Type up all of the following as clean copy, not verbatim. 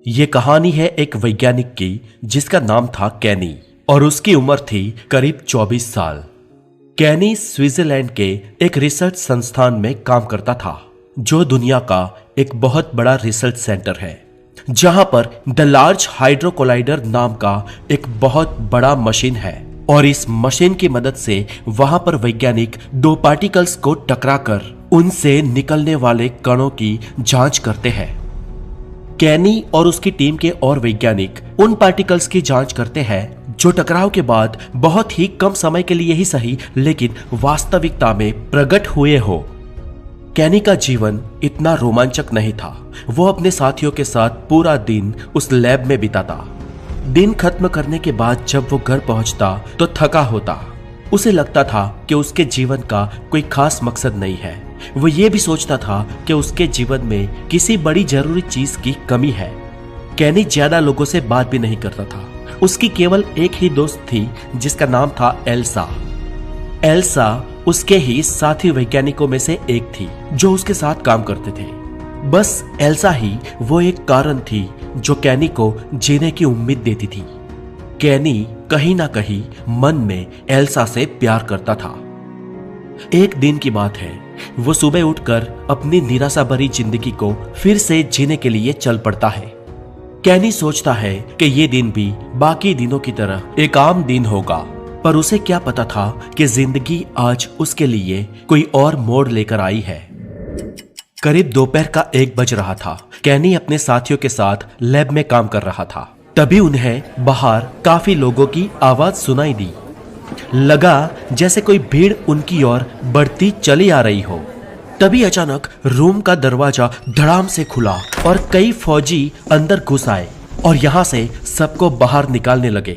ये कहानी है एक वैज्ञानिक की जिसका नाम था कैनी और उसकी उम्र थी करीब 24 साल। कैनी स्विट्जरलैंड के एक रिसर्च संस्थान में काम करता था जो दुनिया का एक बहुत बड़ा रिसर्च सेंटर है, जहां पर द लार्ज हाइड्रो कोलाइडर नाम का एक बहुत बड़ा मशीन है और इस मशीन की मदद से वहां पर वैज्ञानिक दो पार्टिकल्स को टकराकर उनसे निकलने वाले कणों की जांच करते हैं। कैनी और उसकी टीम के और वैज्ञानिक उन पार्टिकल्स की जांच करते हैं जो टकराव के बाद बहुत ही कम समय के लिए ही सही लेकिन वास्तविकता में प्रकट हुए हो। कैनी का जीवन इतना रोमांचक नहीं था। वो अपने साथियों के साथ पूरा दिन उस लैब में बिताता। दिन खत्म करने के बाद जब वो घर पहुंचता तो थका होता। उसे लगता था कि उसके जीवन का कोई खास मकसद नहीं है। वो ये भी सोचता था कि उसके जीवन में किसी बड़ी जरूरी चीज की कमी है। कैनी ज्यादा लोगों से बात भी नहीं करता था। उसकी केवल एक ही दोस्त थी जिसका नाम था एल्सा। एल्सा उसके ही साथी वैज्ञानिकों में से एक थी जो उसके साथ काम करते थे। बस एल्सा ही वो एक कारण थी जो कैनी को जीने की उम्मीद देती थी। कैनी कहीं ना कहीं मन में एल्सा से प्यार करता था। एक दिन की बात है, वो सुबह उठकर अपनी निराशा भरी जिंदगी को फिर से जीने के लिए चल पड़ता है। कैनी सोचता है कि ये दिन भी बाकी दिनों की तरह एक आम दिन होगा, पर उसे क्या पता था कि जिंदगी आज उसके लिए कोई और मोड़ लेकर आई है। करीब दोपहर का 1 बज रहा था। कैनी अपने साथियों के साथ लैब में काम कर रहा था। तभी उन्हें बाहर काफी लोगों की आवाज सुनाई दी। लगा जैसे कोई भीड़ उनकी ओर बढ़ती चली आ रही हो। तभी अचानक रूम का दरवाजा धड़ाम से खुला और कई फौजी अंदर घुस आए और यहां से सबको बाहर निकालने लगे।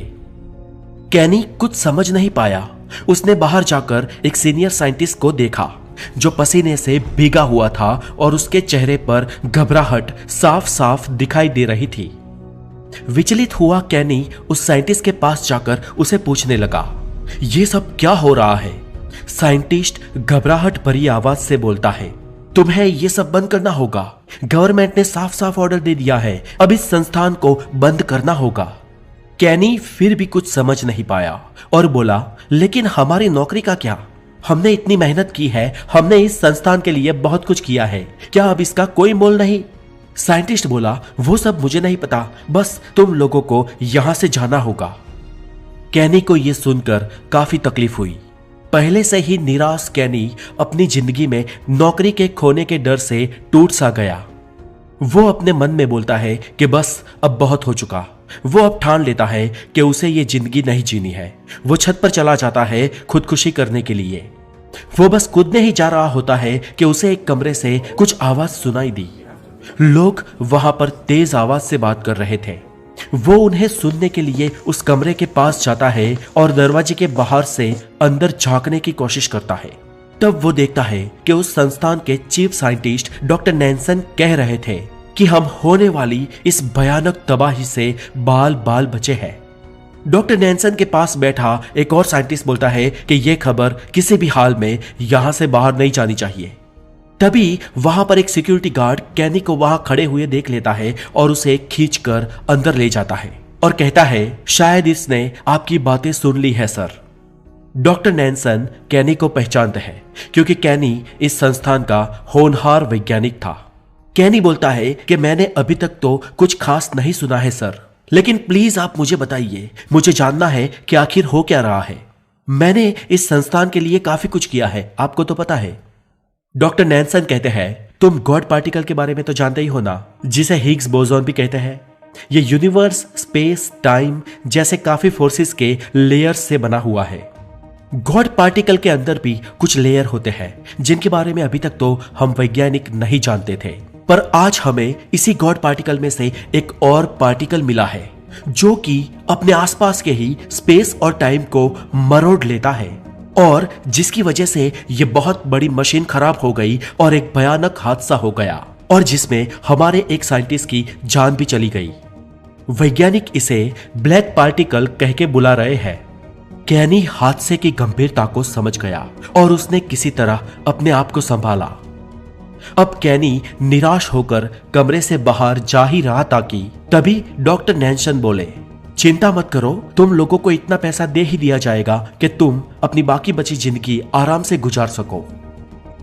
कैनी कुछ समझ नहीं पाया। उसने बाहर जाकर एक सीनियर साइंटिस्ट को देखा जो पसीने से भीगा हुआ था और उसके चेहरे पर घबराहट साफ साफ दिखाई दे रही थी। विचलित हुआ कैनी उस साइंटिस्ट के पास जाकर उसे पूछने लगा, ये सब क्या हो रहा है? साइंटिस्ट घबराहट भरी आवाज से बोलता है, तुम्हें ये सब बंद करना होगा। गवर्नमेंट ने साफ साफ ऑर्डर दे दिया है, अब इस संस्थान को बंद करना होगा। कैनी फिर भी कुछ समझ नहीं पाया और बोला, लेकिन हमारी नौकरी का क्या? हमने इतनी मेहनत की है, हमने इस संस्थान के लिए बहुत कुछ किया है, क्या अब इसका कोई मोल नहीं? साइंटिस्ट बोला, वो सब मुझे नहीं पता, बस तुम लोगों को यहां से जाना होगा। कैनी को यह सुनकर काफी तकलीफ हुई। पहले से ही निराश कैनी अपनी जिंदगी में नौकरी के खोने के डर से टूट सा गया। वो अपने मन में बोलता है कि बस अब बहुत हो चुका। वो अब ठान लेता है कि उसे ये जिंदगी नहीं जीनी है। वो छत पर चला जाता है खुदकुशी करने के लिए। वो बस कूदने ही जा रहा होता है कि उसे एक कमरे से कुछ आवाज सुनाई दी। लोग वहां पर तेज आवाज से बात कर रहे थे। वो उन्हें सुनने के लिए उस कमरे के पास जाता है और दरवाजे के बाहर से अंदर झांकने की कोशिश करता है। तब वो देखता है कि उस संस्थान के चीफ साइंटिस्ट डॉक्टर नैनसन कह रहे थे कि हम होने वाली इस भयानक तबाही से बाल बाल बचे हैं। डॉक्टर नैनसन के पास बैठा एक और साइंटिस्ट बोलता है कि यह खबर किसी भी हाल में यहां से बाहर नहीं जानी चाहिए। तभी वहां पर एक सिक्योरिटी गार्ड कैनी को वहां खड़े हुए देख लेता है और उसे खींचकर अंदर ले जाता है और कहता है, शायद इसने आपकी बातें सुन ली है सर। डॉक्टर नैनसन कैनी को पहचानते हैं क्योंकि कैनी इस संस्थान का होनहार वैज्ञानिक था। कैनी बोलता है कि मैंने अभी तक तो कुछ खास नहीं सुना है सर, लेकिन प्लीज आप मुझे बताइए, मुझे जानना है कि आखिर हो क्या रहा है। मैंने इस संस्थान के लिए काफी कुछ किया है, आपको तो पता है। डॉक्टर नैनसन कहते हैं, तुम गॉड पार्टिकल के बारे में तो जानते ही हो ना, जिसे हिग्स बोसॉन भी कहते हैं। ये यूनिवर्स, स्पेस, टाइम जैसे काफी फोर्सेस के लेयर्स से बना हुआ है। गॉड पार्टिकल के अंदर भी कुछ लेयर होते हैं जिनके बारे में अभी तक तो हम वैज्ञानिक नहीं जानते थे, पर आज हमें इसी गॉड पार्टिकल में से एक और पार्टिकल मिला है जो कि अपने आसपास के ही स्पेस और टाइम को मरोड़ लेता है और जिसकी वजह से ये बहुत बड़ी मशीन खराब हो गई और एक भयानक हादसा हो गया और जिसमें हमारे एक साइंटिस्ट की जान भी चली गई। वैज्ञानिक इसे ब्लैक पार्टिकल कह के बुला रहे हैं। कैनी हादसे की गंभीरता को समझ गया और उसने किसी तरह अपने आप को संभाला। अब कैनी निराश होकर कमरे से बाहर जा ही रहा था कि तभी डॉक्टर नैनसन बोले, चिंता मत करो, तुम लोगों को इतना पैसा दे ही दिया जाएगा कि तुम अपनी बाकी बची जिंदगी आराम से गुजार सको।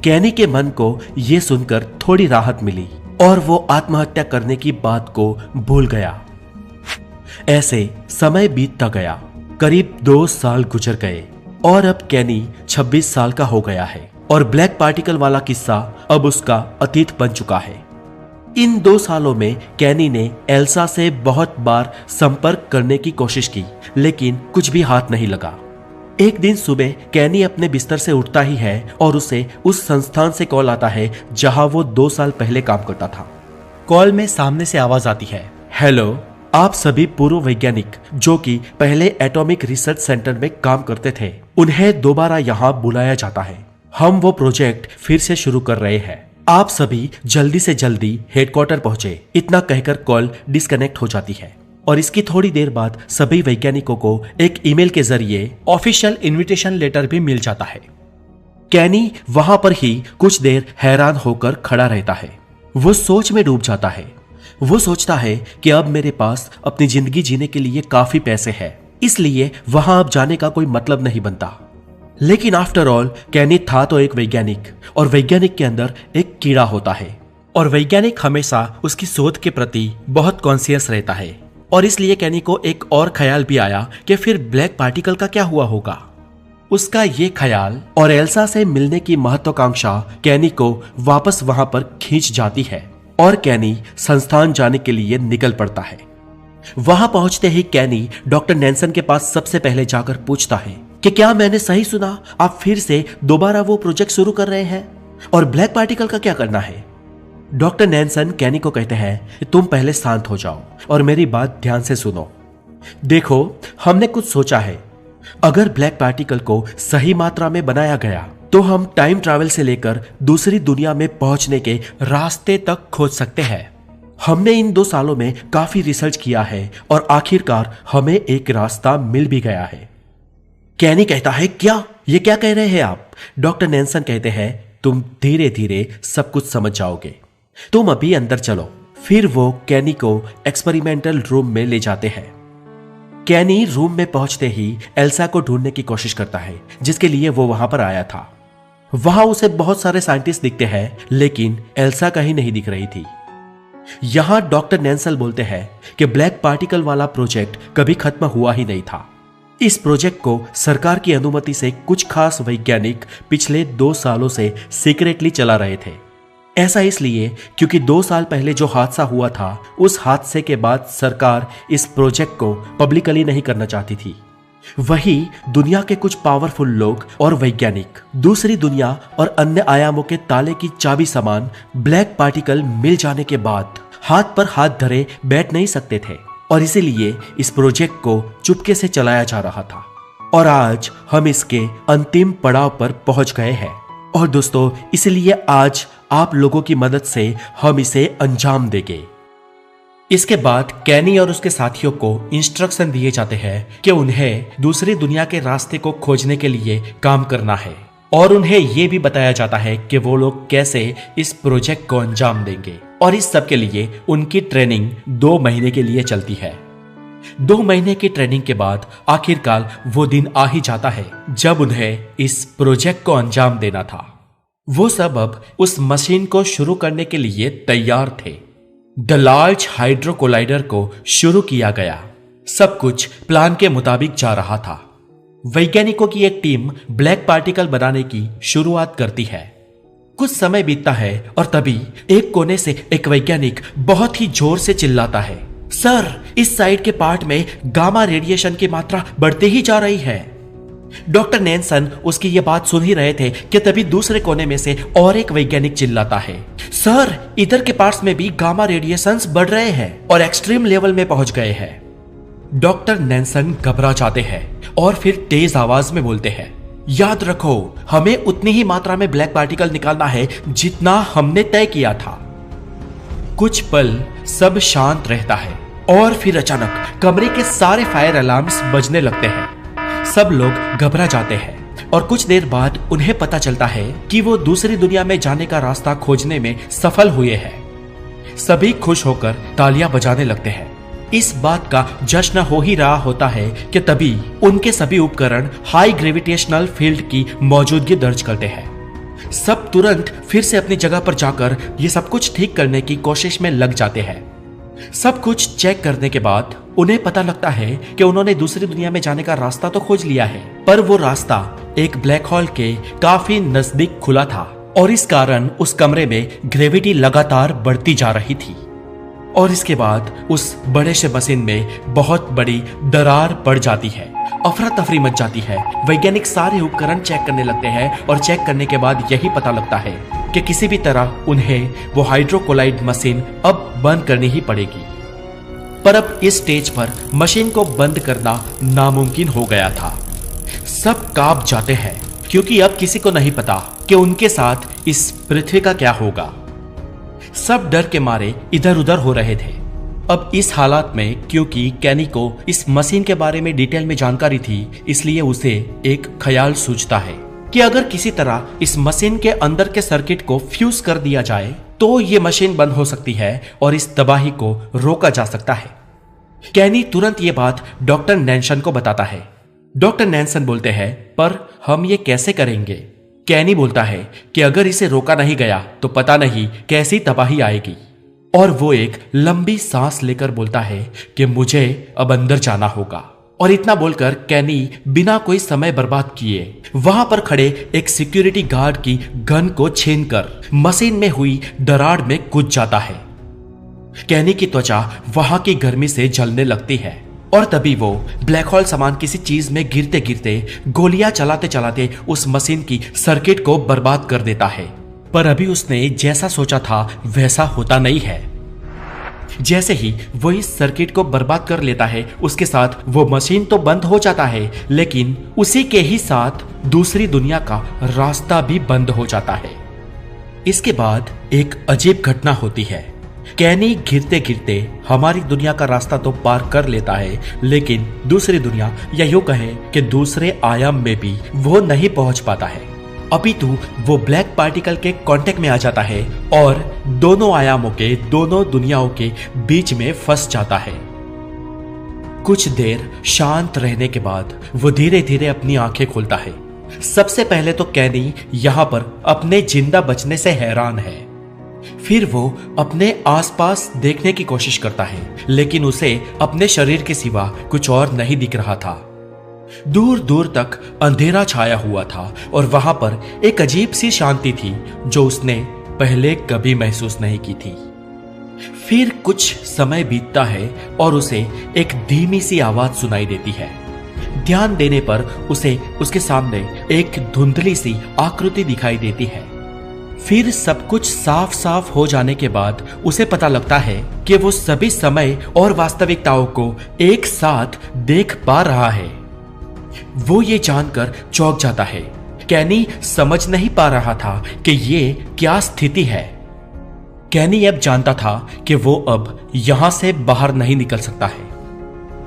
कैनी के मन को यह सुनकर थोड़ी राहत मिली और वो आत्महत्या करने की बात को भूल गया। ऐसे समय बीतता गया, करीब 2 साल गुजर गए और अब कैनी 26 साल का हो गया है और ब्लैक पार्टिकल वाला किस्सा अब उसका अतीत बन चुका है। इन 2 सालों में कैनी ने एल्सा से बहुत बार संपर्क करने की कोशिश की, लेकिन कुछ भी हाथ नहीं लगा। एक दिन सुबह कैनी अपने बिस्तर से उठता ही है और उसे उस संस्थान से कॉल आता है जहां वो 2 साल पहले काम करता था। कॉल में सामने से आवाज आती है, हेलो, आप सभी पूर्व वैज्ञानिक जो कि पहले एटॉमिक रिसर्च सेंटर में काम करते थे, उन्हें दोबारा यहाँ बुलाया जाता है। हम वो प्रोजेक्ट फिर से शुरू कर रहे हैं। आप सभी जल्दी से जल्दी हेडक्वार्टर पहुंचे। इतना कहकर कॉल डिस्कनेक्ट हो जाती है और इसकी थोड़ी देर बाद सभी वैज्ञानिकों को एक ईमेल के जरिए ऑफिशियल इनविटेशन लेटर भी मिल जाता है। कैनी वहां पर ही कुछ देर हैरान होकर खड़ा रहता है। वो सोच में डूब जाता है। वो सोचता है कि अब मेरे पास अपनी जिंदगी जीने के लिए काफी पैसे हैं, इसलिए वहां अब जाने का कोई मतलब नहीं बनता। लेकिन आफ्टर ऑल कैनी था तो एक वैज्ञानिक और वैज्ञानिक के अंदर एक कीड़ा होता है और वैज्ञानिक हमेशा उसकी शोध के प्रति बहुत कॉन्शियस रहता है और इसलिए कैनी को एक और ख्याल भी आया कि फिर ब्लैक पार्टिकल का क्या हुआ होगा। उसका ये ख्याल और एल्सा से मिलने की महत्वाकांक्षा कैनी को वापस वहां पर खींच जाती है और कैनी संस्थान जाने के लिए निकल पड़ता है। वहां पहुंचते ही कैनी डॉक्टर नैनसन के पास सबसे पहले जाकर पूछता है कि क्या मैंने सही सुना, आप फिर से दोबारा वो प्रोजेक्ट शुरू कर रहे हैं और ब्लैक पार्टिकल का क्या करना है। डॉक्टर नैनसन कैनी को कहते हैं, तुम पहले शांत हो जाओ और मेरी बात ध्यान से सुनो। देखो, हमने कुछ सोचा है। अगर ब्लैक पार्टिकल को सही मात्रा में बनाया गया तो हम टाइम ट्रैवल से लेकर दूसरी दुनिया में पहुंचने के रास्ते तक खोज सकते हैं। हमने इन 2 सालों में काफी रिसर्च किया है और आखिरकार हमें एक रास्ता मिल भी गया है। कैनी कहता है, क्या ये क्या कह रहे हैं आप। डॉक्टर नैनसन कहते हैं, तुम धीरे धीरे सब कुछ समझ जाओगे, तुम अभी अंदर चलो। फिर वो कैनी को एक्सपेरिमेंटल रूम में ले जाते हैं। कैनी रूम में पहुंचते ही एल्सा को ढूंढने की कोशिश करता है जिसके लिए वो वहां पर आया था। वहां उसे बहुत सारे साइंटिस्ट दिखते हैं, लेकिन एल्सा कहीं नहीं दिख रही थी। यहां डॉक्टर नैनसन बोलते हैं कि ब्लैक पार्टिकल वाला प्रोजेक्ट कभी खत्म हुआ ही नहीं था। इस प्रोजेक्ट को सरकार की अनुमति से कुछ खास वैज्ञानिक पिछले 2 सालों से सीक्रेटली चला रहे थे। ऐसा इसलिए क्योंकि 2 साल पहले जो हादसा हुआ था, उस हादसे के बाद सरकार इस प्रोजेक्ट को पब्लिकली नहीं करना चाहती थी। वही दुनिया के कुछ पावरफुल लोग और वैज्ञानिक दूसरी दुनिया और अन्य आयामों के ताले की चाबी समान ब्लैक पार्टिकल मिल जाने के बाद हाथ पर हाथ धरे बैठ नहीं सकते थे और इसीलिए इस प्रोजेक्ट को चुपके से चलाया जा रहा था। और आज हम इसके अंतिम पड़ाव पर पहुंच गए हैं और दोस्तों, इसलिए आज आप लोगों की मदद से हम इसे अंजाम देंगे। इसके बाद कैनी और उसके साथियों को इंस्ट्रक्शन दिए जाते हैं कि उन्हें दूसरी दुनिया के रास्ते को खोजने के लिए काम करना है और उन्हें यह भी बताया जाता है कि वो लोग कैसे इस प्रोजेक्ट को अंजाम देंगे और इस सब के लिए उनकी ट्रेनिंग 2 महीने के लिए चलती है। 2 महीने की ट्रेनिंग के बाद आखिरकार वो दिन आ ही जाता है जब उन्हें इस प्रोजेक्ट को अंजाम देना था। वो सब अब उस मशीन को शुरू करने के लिए तैयार थे। द लार्ज हाइड्रो कोलाइडर को शुरू किया गया। सब कुछ प्लान के मुताबिक जा रहा था। वैज्ञानिकों की एक टीम ब्लैक पार्टिकल बनाने की शुरुआत करती है। कुछ समय बीतता है और तभी एक कोने से एक वैज्ञानिक बहुत ही जोर से चिल्लाता है, सर, इस साइड के पार्ट में गामा रेडिएशन की मात्रा बढ़ती ही जा रही है। डॉक्टर नैनसन उसकी यह बात सुन ही रहे थे कि तभी दूसरे कोने में से और एक वैज्ञानिक चिल्लाता है, सर, इधर के पार्ट्स में भी गामा रेडिएशंस बढ़ रहे हैं और एक्सट्रीम लेवल में पहुंच गए हैं। डॉक्टर नैनसन घबरा जाते हैं और फिर तेज आवाज में बोलते हैं, याद रखो, हमें उतनी ही मात्रा में ब्लैक पार्टिकल निकालना है जितना हमने तय किया था। कुछ पल सब शांत रहता है और फिर अचानक कमरे के सारे फायर अलार्म्स बजने लगते हैं। सब लोग घबरा जाते हैं और कुछ देर बाद उन्हें पता चलता है कि वो दूसरी दुनिया में जाने का रास्ता खोजने में सफल हुए हैं। सभी खुश होकर तालियां बजाने लगते हैं। इस बात का जश्न हो ही रहा होता है कि तभी उनके सभी उपकरण हाई ग्रेविटेशनल फील्ड की मौजूदगी दर्ज करते हैं। सब तुरंत फिर से अपनी जगह पर जाकर ये सब कुछ ठीक करने की कोशिश में लग जाते हैं। सब कुछ चेक करने के बाद उन्हें पता लगता है कि उन्होंने दूसरी दुनिया में जाने का रास्ता तो खोज लिया है, पर वो रास्ता एक ब्लैक होल के काफी नजदीक खुला था और इस कारण उस कमरे में ग्रेविटी लगातार बढ़ती जा रही थी। और इसके बाद उस बड़े से मशीन में बहुत बड़ी दरार पड़ जाती है। अफरा तफरी मच जाती है। वैज्ञानिक सारे उपकरण चेक करने लगते हैं और चेक करने के बाद यही पता लगता है कि किसी भी तरह उन्हें वो हाइड्रोकोलाइड मशीन अब बंद करनी ही पड़ेगी। पर अब इस स्टेज पर मशीन को बंद करना नामुमकिन हो गया था। सब कांप जाते हैं क्योंकि अब किसी को नहीं पता कि उनके साथ इस पृथ्वी का क्या होगा। सब डर के मारे इधर उधर हो रहे थे। अब इस हालात में क्योंकि कैनी को इस मशीन के बारे में डिटेल में जानकारी थी, इसलिए उसे एक ख्याल सूझता है कि अगर किसी तरह इस मशीन के अंदर के सर्किट को फ्यूज कर दिया जाए तो ये मशीन बंद हो सकती है और इस तबाही को रोका जा सकता है। कैनी तुरंत ये बात डॉक्टर नैन्सन को बताता है। डॉक्टर नैन्सन बोलते हैं, पर हम ये कैसे करेंगे? कैनी बोलता है कि अगर इसे रोका नहीं गया तो पता नहीं कैसी तबाही आएगी। और वो एक लंबी सांस लेकर बोलता है कि मुझे अब अंदर जाना होगा। और इतना बोलकर कैनी बिना कोई समय बर्बाद किए वहां पर खड़े एक सिक्योरिटी गार्ड की गन को छीनकर मशीन में हुई दरार में कूद जाता है। कैनी की त्वचा वहां की गर्मी से जलने लगती है और तभी वो ब्लैक होल समान किसी चीज में गिरते गिरते गोलियां चलाते चलाते उस मशीन की सर्किट को बर्बाद कर देता है। पर अभी उसने जैसा सोचा था वैसा होता नहीं है। जैसे ही वो इस सर्किट को बर्बाद कर लेता है, उसके साथ वो मशीन तो बंद हो जाता है, लेकिन उसी के ही साथ दूसरी दुनिया का रास्ता भी बंद हो जाता है। इसके बाद एक अजीब घटना होती है। कैनी गिरते गिरते हमारी दुनिया का रास्ता तो पार कर लेता है, लेकिन दूसरी दुनिया या यूं कहें कि दूसरे आयाम में भी वो नहीं पहुंच पाता है। अपितु वो ब्लैक पार्टिकल के कांटेक्ट में आ जाता है और दोनों आयामों के दोनों दुनियाओं के बीच में फंस जाता है। कुछ देर शांत रहने के बाद वो धीरे धीरे अपनी आंखें खोलता है। सबसे पहले तो कैनी यहां पर अपने जिंदा बचने से हैरान है। फिर वो अपने आसपास देखने की कोशिश करता है, लेकिन उसे अपने शरीर के सिवा कुछ और नहीं दिख रहा था। दूर दूर तक अंधेरा छाया हुआ था और वहां पर एक अजीब सी शांति थी जो उसने पहले कभी महसूस नहीं की थी। फिर कुछ समय बीतता है और उसे एक धीमी सी आवाज सुनाई देती है। ध्यान देने पर उसे उसके सामने एक धुंधली सी आकृति दिखाई देती है। फिर सब कुछ साफ साफ हो जाने के बाद उसे पता लगता है कि वो सभी समय और वास्तविकताओं को एक साथ देख पा रहा है। वो ये जानकर चौंक जाता है। कैनी समझ नहीं पा रहा था कि ये क्या स्थिति है। कैनी अब जानता था कि वो अब यहां से बाहर नहीं निकल सकता है।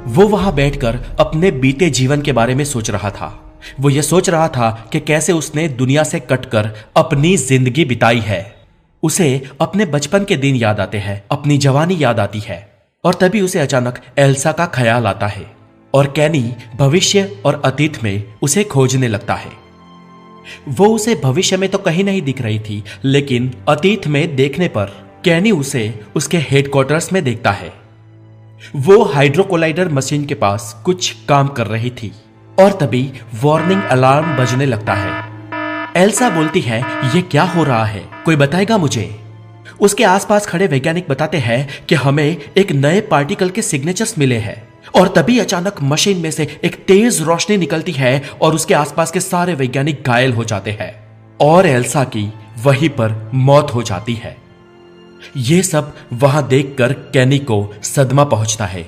वो वहां बैठकर अपने बीते जीवन के बारे में सोच रहा था। वो ये सोच रहा था कि कैसे उसने दुनिया से कटकर अपनी जिंदगी बिताई है। उसे अपने बचपन के दिन याद आते हैं, अपनी जवानी याद आती है और तभी उसे अचानक एल्सा का ख्याल आता है और कैनी भविष्य और अतीत में उसे खोजने लगता है। वो उसे भविष्य में तो कहीं नहीं दिख रही थी, लेकिन अतीत में देखने पर कैनी उसे उसके हेडक्वार्टर्स में देखता है। वो हाइड्रोकोलाइडर मशीन के पास कुछ काम कर रही थी और तभी वार्निंग अलार्म बजने लगता है। एल्सा बोलती है, ये क्या हो रहा है, कोई बताएगा मुझे? उसके आसपास खड़े वैज्ञानिक बताते हैं कि हमें एक नए पार्टिकल के सिग्नेचर्स मिले हैं। और तभी अचानक मशीन में से एक तेज रोशनी निकलती है और उसके आसपास के सारे वैज्ञानिक घायल हो जाते हैं और एल्सा की वहीं पर मौत हो जाती है। यह सब वहां देखकर कैनी को सदमा पहुंचता है।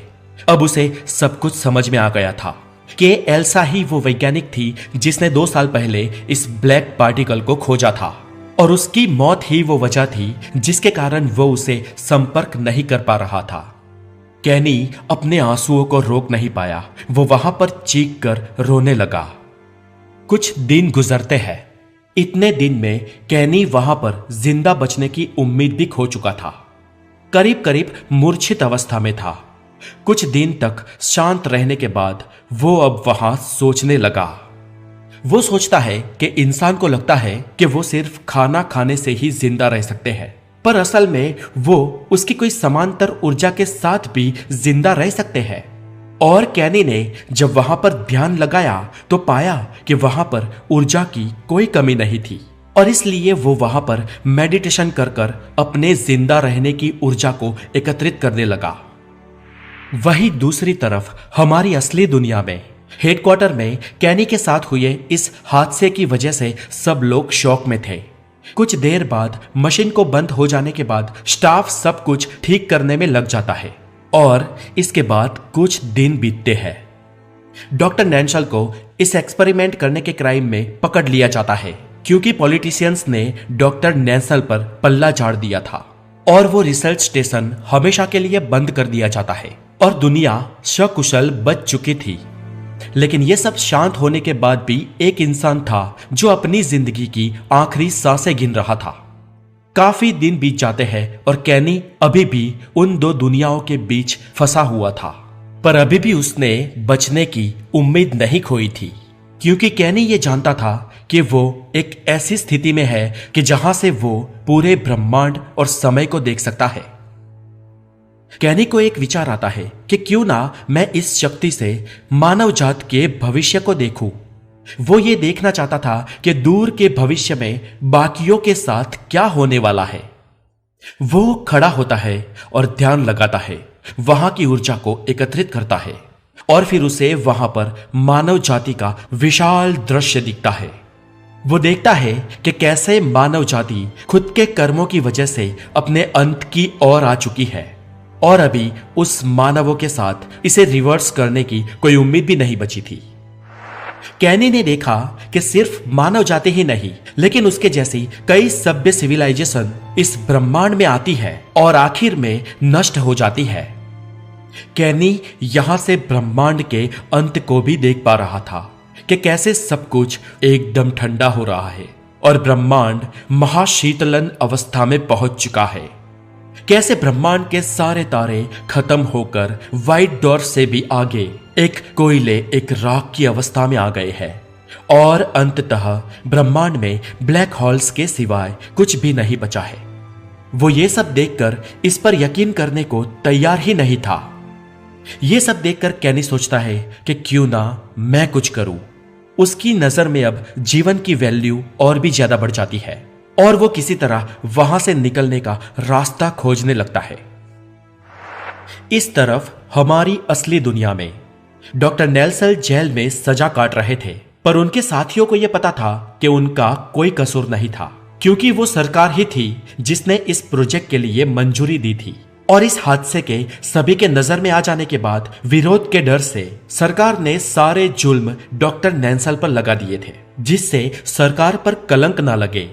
अब उसे सब कुछ समझ में आ गया था कि एल्सा ही वो वैज्ञानिक थी जिसने 2 साल पहले इस ब्लैक पार्टिकल को खोजा था और उसकी मौत ही वो वजह थी जिसके कारण वो उसे संपर्क नहीं कर पा रहा था। कैनी अपने आंसुओं को रोक नहीं पाया। वो वहां पर चीख कर रोने लगा। कुछ दिन गुजरते हैं। इतने दिन में कैनी वहां पर जिंदा बचने की उम्मीद भी खो चुका था। करीब करीब मूर्छित अवस्था में था। कुछ दिन तक शांत रहने के बाद वो अब वहां सोचने लगा। वो सोचता है कि इंसान को लगता है कि वो सिर्फ खाना खाने से ही जिंदा रह सकते हैं, पर असल में वो उसकी कोई समांतर ऊर्जा के साथ भी जिंदा रह सकते हैं। और कैनी ने जब वहां पर ध्यान लगाया तो पाया कि वहां पर ऊर्जा की कोई कमी नहीं थी, और इसलिए वो वहां पर मेडिटेशन कर कर अपने जिंदा रहने की ऊर्जा को एकत्रित करने लगा। वहीं दूसरी तरफ हमारी असली दुनिया में हेडक्वार्टर में कैनी के साथ हुए इस हादसे की वजह से सब लोग शॉक में थे। कुछ देर बाद मशीन को बंद हो जाने के बाद स्टाफ सब कुछ ठीक करने में लग जाता है, और इसके बाद कुछ दिन बीतते हैं। डॉक्टर नैंसल को इस एक्सपेरिमेंट करने के क्राइम में पकड़ लिया जाता है, क्योंकि पॉलिटिशियंस ने डॉक्टर नैंसल पर पल्ला झाड़ दिया था, और वो रिसर्च स्टेशन हमेशा के लिए बंद कर दिया जाता है, और दुनिया सकुशल बच चुकी थी। लेकिन यह सब शांत होने के बाद भी एक इंसान था जो अपनी जिंदगी की आखिरी सांसें गिन रहा था। काफी दिन बीत जाते हैं और कैनी अभी भी उन दो दुनियाओं के बीच फंसा हुआ था, पर अभी भी उसने बचने की उम्मीद नहीं खोई थी, क्योंकि कैनी ये जानता था कि वो एक ऐसी स्थिति में है कि जहां से वो पूरे ब्रह्मांड और समय को देख सकता है। कैनी को एक विचार आता है कि क्यों ना मैं इस शक्ति से मानव जात के भविष्य को देखूं। वो ये देखना चाहता था कि दूर के भविष्य में बाकियों के साथ क्या होने वाला है। वो खड़ा होता है और ध्यान लगाता है, वहां की ऊर्जा को एकत्रित करता है, और फिर उसे वहां पर मानव जाति का विशाल दृश्य दिखता है। वो देखता है कि कैसे मानव जाति खुद के कर्मों की वजह से अपने अंत की ओर आ चुकी है, और अभी उस मानवों के साथ इसे रिवर्स करने की कोई उम्मीद भी नहीं बची थी। कैनी ने देखा कि सिर्फ मानव जाति ही नहीं, लेकिन उसके जैसी कई सभ्य सिविलाइजेशन इस ब्रह्मांड में आती है और आखिर में नष्ट हो जाती है। कैनी यहां से ब्रह्मांड के अंत को भी देख पा रहा था कि कैसे सब कुछ एकदम ठंडा हो रहा है और ब्रह्मांड महाशीतलन अवस्था में पहुंच चुका है। कैसे ब्रह्मांड के सारे तारे खत्म होकर व्हाइट डॉर्फ से भी आगे एक कोयले, एक राख की अवस्था में आ गए हैं, और अंततः ब्रह्मांड में ब्लैक होल्स के सिवाय कुछ भी नहीं बचा है। वो ये सब देखकर इस पर यकीन करने को तैयार ही नहीं था। ये सब देखकर कैनी सोचता है कि क्यों ना मैं कुछ करूं। उसकी नजर में अब जीवन की वैल्यू और भी ज्यादा बढ़ जाती है, और वो किसी तरह वहां से निकलने का रास्ता खोजने लगता है। इस तरफ हमारी असली दुनिया में डॉक्टर नेल्सन जेल में सजा काट रहे थे, पर उनके साथियों को यह पता था कि उनका कोई कसूर नहीं था, क्योंकि वो सरकार ही थी जिसने इस प्रोजेक्ट के लिए मंजूरी दी थी। और इस हादसे के सभी के नजर में आ जाने के बाद विरोध के डर से सरकार ने सारे जुल्म डॉक्टर नैंसल पर लगा दिए थे, जिससे सरकार पर कलंक ना लगे।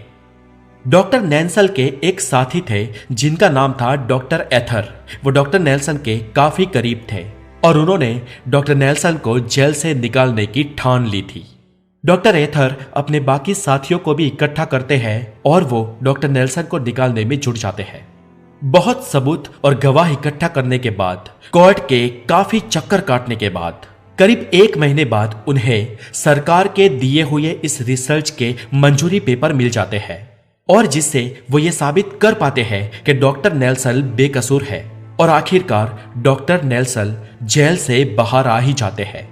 डॉक्टर नैंसल के एक साथी थे जिनका नाम था डॉक्टर एथर। वो डॉक्टर नेल्सन के काफी करीब थे, और उन्होंने डॉक्टर नेल्सन को जेल से निकालने की ठान ली थी। डॉक्टर एथर अपने बाकी साथियों को भी इकट्ठा करते हैं, और वो डॉक्टर नेल्सन को निकालने में जुट जाते हैं। बहुत सबूत और गवाह इकट्ठा करने के बाद, कोर्ट के काफी चक्कर काटने के बाद, करीब 1 महीने बाद उन्हें सरकार के दिए हुए इस रिसर्च के मंजूरी पेपर मिल जाते हैं, और जिससे वो ये साबित कर पाते हैं कि डॉक्टर नेल्सन बेकसूर है, और आखिरकार डॉक्टर नेल्सन जेल से बाहर आ ही जाते हैं।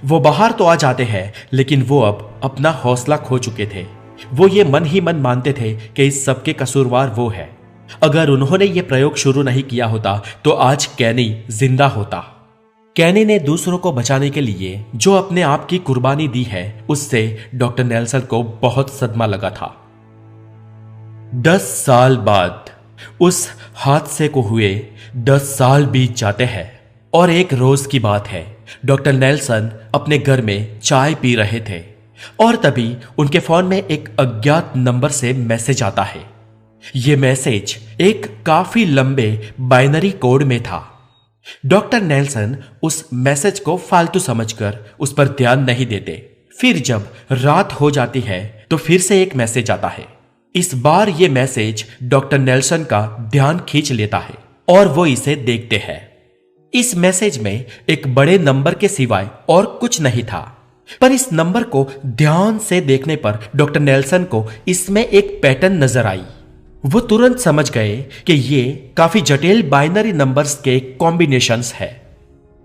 वो बाहर तो आ जाते हैं, लेकिन वो अब अपना हौसला खो चुके थे। वो ये मन ही मन मानते थे कि इस सब के कसूरवार वो है। अगर उन्होंने ये प्रयोग शुरू नहीं किया होता तो आज कैनी जिंदा होता। कैनी ने दूसरों को बचाने के लिए जो अपने आप की कुर्बानी दी है, उससे डॉक्टर नेल्सन को बहुत सदमा लगा था। 10 साल बाद उस हादसे को हुए 10 साल बीत जाते हैं, और एक रोज की बात है, डॉक्टर नेल्सन अपने घर में चाय पी रहे थे, और तभी उनके फोन में एक अज्ञात नंबर से मैसेज आता है। यह मैसेज एक काफी लंबे बाइनरी कोड में था। डॉक्टर नेल्सन उस मैसेज को फालतू समझकर उस पर ध्यान नहीं देते। फिर जब रात हो जाती है तो फिर से एक मैसेज आता है। इस बार यह मैसेज डॉक्टर नेल्सन का ध्यान खींच लेता है और वो इसे देखते हैं। इस मैसेज में एक बड़े नंबर के सिवाय और कुछ नहीं था, पर इस नंबर को ध्यान से देखने पर डॉक्टर नेल्सन को इसमें एक पैटर्न नजर आई। वो तुरंत समझ गए कि ये काफी जटिल बाइनरी नंबर्स के कॉम्बिनेशंस है।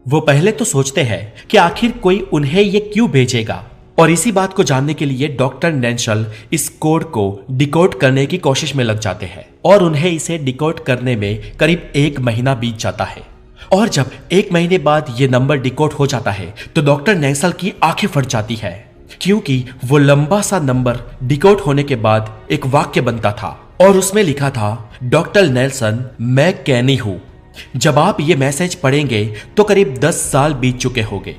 वो पहले तो सोचते हैं कि आखिर कोई उन्हें ये क्यों भेजेगा, और इसी बात को जानने के लिए डॉक्टर नेल्सन इस कोड को डिकोड करने की कोशिश में लग जाते हैं और उन्हें इसे डिकोड करने में करीब 1 महीना बीत जाता है। और जब 1 महीने बाद ये नंबर डिकोड हो जाता है तो डॉक्टर नेल्सन की आंखें फट जाती है, क्योंकि वो लंबा सा नंबर डिकोड होने के बाद एक वाक्य बनता था और उसमें लिखा था, डॉक्टर नेल्सन, मैं कैनी हूं। जब आप ये मैसेज पढ़ेंगे तो करीब 10 साल बीत चुके होंगे,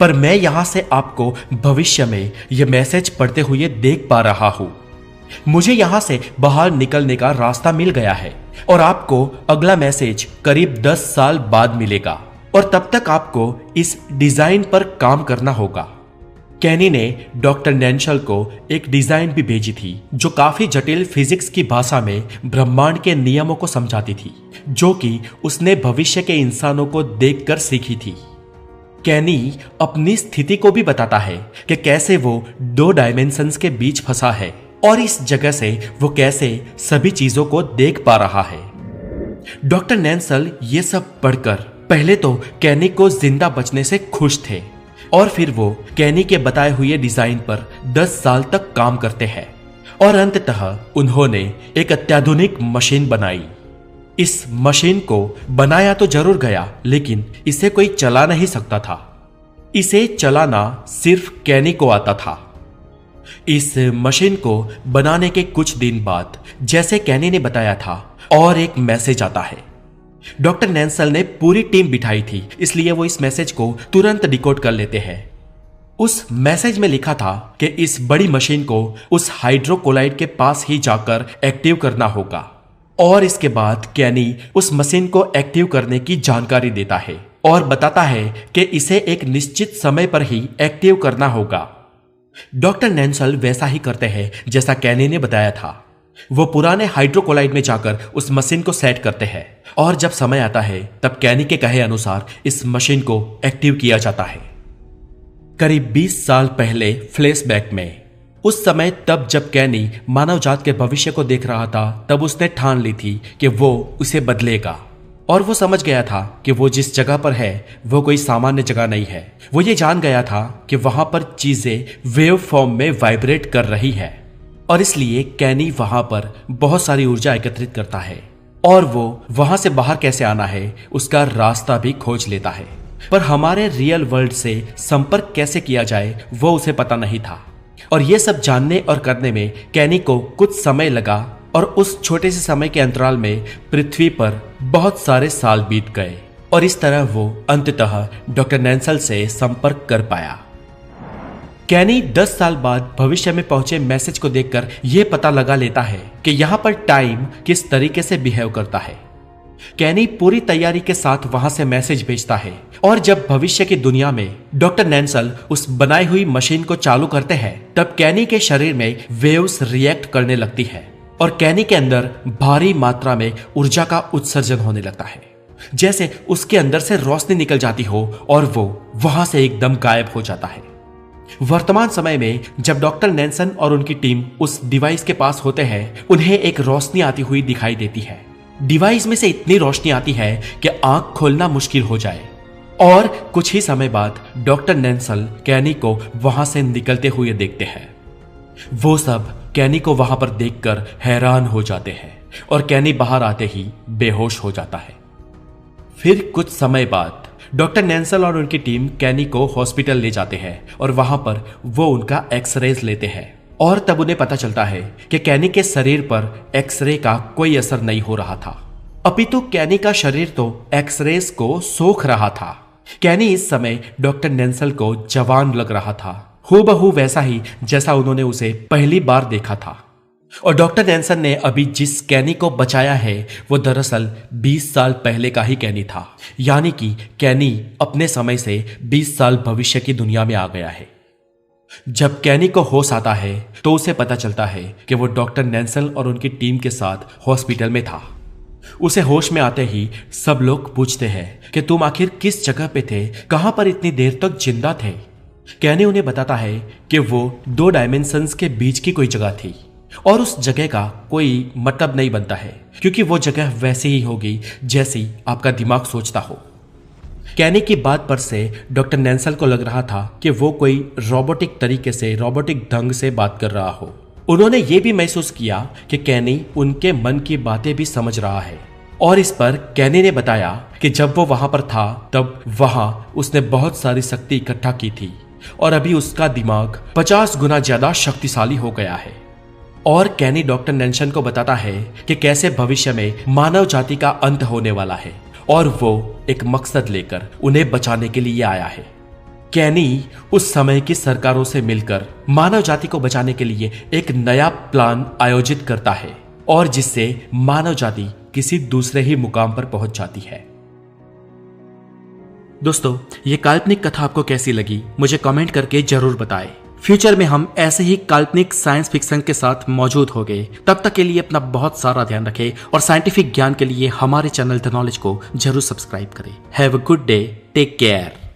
पर मैं यहां से आपको भविष्य में यह मैसेज पढ़ते हुए देख पा रहा हूं। मुझे यहां से बाहर निकलने का रास्ता मिल गया है और आपको अगला मैसेज करीब 10 साल बाद मिलेगा, और तब तक आपको इस डिजाइन पर काम करना होगा। कैनी ने डॉक्टर नेल्सन को एक डिजाइन भी भेजी थी जो काफी जटिल फिजिक्स की भाषा में ब्रह्मांड के नियमों को समझाती थी, जो कि उसने भविष्य के इंसानों को देखकर सीखी थी। कैनी अपनी स्थिति को भी बताता है कि कैसे वो 2 डायमेंशंस के बीच फंसा है और इस जगह से वो कैसे सभी चीजों को देख पा रहा है। डॉक्टर नेल्सन ये सब पढ़कर पहले तो कैनी को जिंदा बचने से खुश थे, और फिर वो कैनी के बताए हुए डिजाइन पर 10 साल तक काम करते हैं और अंततः उन्होंने एक अत्याधुनिक मशीन बनाई। इस मशीन को बनाया तो जरूर गया, लेकिन इसे कोई चला नहीं सकता था। इसे चलाना सिर्फ कैनी को आता था। इस मशीन को बनाने के कुछ दिन बाद, जैसे कैनी ने बताया था, और एक मैसेज आता है। डॉक्टर नेल्सन ने पूरी टीम बिठाई थी, इसलिए वो इस मैसेज को तुरंत डिकोड कर लेते हैं। उस मैसेज में लिखा था कि इस बड़ी मशीन को उस हाइड्रोकोलाइड के पास ही जाकर एक्टिव करना होगा, और इसके बाद कैनी उस मशीन को एक्टिव करने की जानकारी देता है और बताता है कि इसे एक निश्चित समय पर ही एक्टिव करना होगा। डॉक्टर नेल्सन वैसा ही करते हैं जैसा कैनी ने बताया था। वो पुराने हाइड्रोकोलाइड में जाकर उस मशीन को सेट करते हैं, और जब समय आता है तब कैनी के कहे अनुसार इस मशीन को एक्टिव किया जाता है। करीब 20 साल पहले फ्लैशबैक में, उस समय तब जब कैनी मानव जात के भविष्य को देख रहा था, तब उसने ठान ली थी कि वो उसे बदलेगा, और वो समझ गया था कि वो जिस जगह पर है वो कोई सामान्य जगह नहीं है। वो ये जान गया था कि वहां पर चीजें वेव फॉर्म में वाइब्रेट कर रही है, और इसलिए कैनी वहां पर बहुत सारी ऊर्जा एकत्रित करता है और वो वहां से बाहर कैसे आना है उसका रास्ता भी खोज लेता है। पर हमारे रियल वर्ल्ड से संपर्क कैसे किया जाए वो उसे पता नहीं था, और ये सब जानने और करने में कैनी को कुछ समय लगा, और उस छोटे से समय के अंतराल में पृथ्वी पर बहुत सारे साल बीत गए, और इस तरह वो अंततः डॉक्टर नेल्सन से संपर्क कर पाया। कैनी 10 साल बाद भविष्य में पहुंचे मैसेज को देखकर यह पता लगा लेता है कि यहां पर टाइम किस तरीके से बिहेव करता है। कैनी पूरी तैयारी के साथ वहां से मैसेज भेजता है, और जब भविष्य की दुनिया में डॉक्टर नेल्सन उस बनाई हुई मशीन को चालू करते हैं, तब कैनी के शरीर में वेव्स रिएक्ट करने लगती है और कैनी के अंदर भारी मात्रा में ऊर्जा का उत्सर्जन होने लगता है, जैसे उसके अंदर से रोशनी निकल जाती हो, और वो वहां से एकदम गायब हो जाता है। वर्तमान समय में जब डॉक्टर नेल्सन और उनकी टीम उस डिवाइस के पास होते हैं, उन्हें एक रोशनी आती हुई दिखाई देती है। डिवाइस में से इतनी रोशनी आती है कि आंख खोलना मुश्किल हो जाए, और कुछ ही समय बाद डॉक्टर नेल्सन कैनी को वहां से निकलते हुए देखते हैं। वो सब कैनी को वहां पर देखकर हैरान हो जाते हैं, और कैनी बाहर आते ही बेहोश हो जाता है। फिर कुछ समय बाद डॉक्टर नेल्सन और उनकी टीम कैनी को हॉस्पिटल ले जाते हैं, और वहां पर वो उनका एक्सरेज लेते हैं, और तब उन्हें पता चलता है कि कैनी के शरीर पर एक्सरे का कोई असर नहीं हो रहा था, अपितु कैनी का शरीर तो एक्सरेज को सोख रहा था। कैनी इस समय डॉक्टर नेल्सन को जवान लग रहा था, हूबहू वैसा ही जैसा उन्होंने उसे पहली बार देखा था। और डॉक्टर नेल्सन ने अभी जिस कैनी को बचाया है वो दरअसल 20 साल पहले का ही कैनी था, यानी कि कैनी अपने समय से 20 साल भविष्य की दुनिया में आ गया है। जब कैनी को होश आता है तो उसे पता चलता है कि वो डॉक्टर नेंसल और उनकी टीम के साथ हॉस्पिटल में था। उसे होश में आते ही सब लोग पूछते हैं कि तुम आखिर किस जगह पे थे, कहां पर इतनी देर तक जिंदा थे। कैनी उन्हें बताता है कि वो 2 डायमेंशंस के बीच की कोई जगह थी और उस जगह का कोई मतलब नहीं बनता है, क्योंकि वो जगह वैसी ही होगी जैसी आपका दिमाग सोचता हो। कैनी की बात पर से डॉक्टर नेंसल को लग रहा था कि वो कोई रोबोटिक तरीके से, रोबोटिक ढंग से बात कर रहा हो। उन्होंने ये भी महसूस किया कि कैनी उनके मन की बातें भी समझ रहा है, और इस पर कैनी ने बताया कि जब वो वहां पर था तब वहां उसने बहुत सारी शक्ति इकट्ठा की थी और अभी उसका दिमाग 50 गुना ज्यादा शक्तिशाली हो गया है। और कैनी डॉक्टर नेंसन को बताता है कि कैसे भविष्य में मानव जाति का अंत होने वाला है और वो एक मकसद लेकर उन्हें बचाने के लिए आया है। कैनी उस समय की सरकारों से मिलकर मानव जाति को बचाने के लिए एक नया प्लान आयोजित करता है और जिससे मानव जाति किसी दूसरे ही मुकाम पर पहुंच जाती है। दोस्तों, ये काल्पनिक कथा आपको कैसी लगी मुझे कमेंट करके जरूर बताएं। फ्यूचर में हम ऐसे ही काल्पनिक साइंस फिक्शन के साथ मौजूद होंगे। तब तक के लिए अपना बहुत सारा ध्यान रखें और साइंटिफिक ज्ञान के लिए हमारे चैनल द नॉलेज को जरूर सब्सक्राइब करें। Have a good day, take care.